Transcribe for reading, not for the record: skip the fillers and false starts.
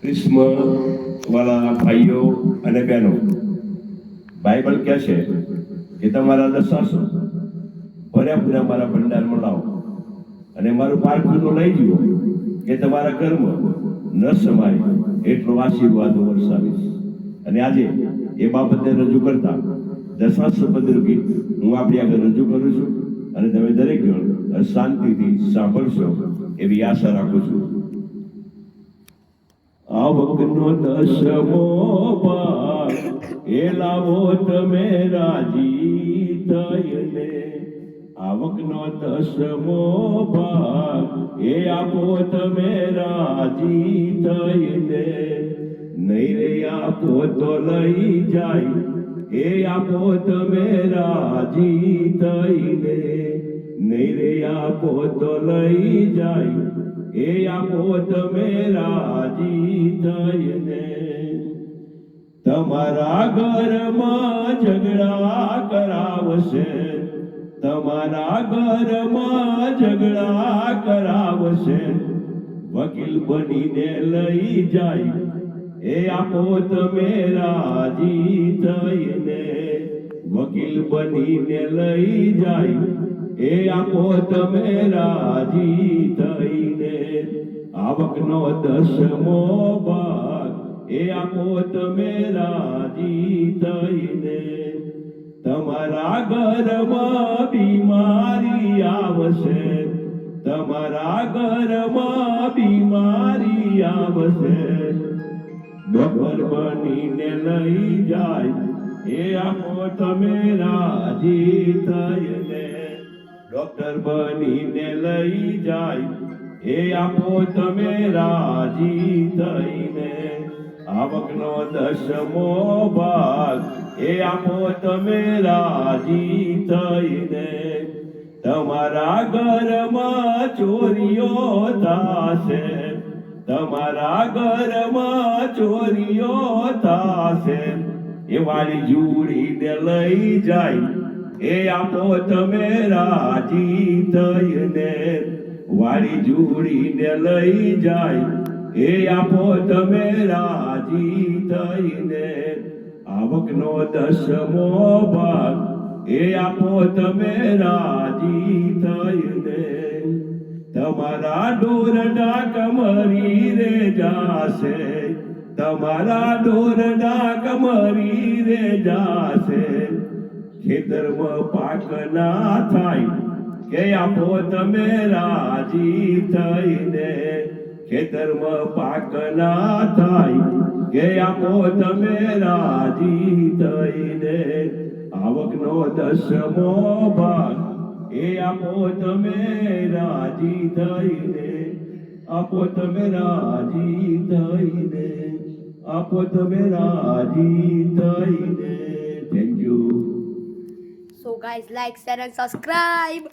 ક્રિસ્મ વાળા ભાઈઓ અને બહેનો, બાઇબલ કહે છે કે તમારા દશાસો ભર્યા પૂરા મારા ભંડારમાં લાવો અને મારું પારખું તો લઈ જુઓ કે તમારા ઘરમાં ન સમાય એટલો આશીર્વાદ વરસાવીશ. અને આજે એ બાબતને રજૂ કરતા દશાંશ સંબંધનું ગીત હું આપણી આગળ રજૂ કરું છું અને તમે દરેક જણ શાંતિથી સાંભળશો એવી આશા રાખું છું. આવકનો દસમો ભાગ એ લાવો તમે રાજી થઈને, આવકનો દસમો ભાગ એ આપો તમે રાજી થઈને, નહીં રે આપો તો લઈ જાય એ આપો તમે રાજી થઈને, નહીં રે આપો તો લઈ જાય એ આપો તમે રાજી થઈને. તમારા ઘરમાં ઝઘડા કરાવશે, તમારા ઘરમાં ઝઘડા કરાવશે, વકીલ બનીને લઈ જાય એ આપો તમે રાજી થઈને, વકીલ બનીને લઈ જાય એ આપો તમે રાજી થઈને. આવકનો દસમો ભાગ એ આપો તમે રાજી થઈને. તમારા ઘરમાં બીમારી આવશે, તમારા ઘરમાં બીમારી આવશે, ડોક્ટર બનીને લઈ જાય એ આપો તમે રાજી થઈને, ડોક્ટર બનીને લઈ જાય એ આપો તમે રાજી થઈને. આવકનો દસમો ભાગ એ આપો તમે રાજી થઈને. તમારા ઘરમાં ચોરીઓ થશે, તમારા ઘરમાં ચોરીઓ થશે, એ વાળી જુડીને લઈ જાય એ આપો તમે રાજી થઈને, વાળી જુડીને લઈ જાય એ આપો તમે રાજી થઈને. આવકનો દસમો ભાગ એ આપો તમે રાજી થઈને. તમારા ઢોરડા કમરી રે જાશે, તમારા ઢોરડા કમરી રે જાશે, ખેતરમાં પાક ના થાય કે આપો તમે રાજી થઈને, ખેતરમાં પાક ના થાય કે આપો તમે રાજી થઈને. આવકનો દસમો ભાગ એ આપો તમે રાજી થઈને, આપો તમે રાજી થઈને, આપો તમે રાજી થઈને. Thank you. So guys, like, share and subscribe.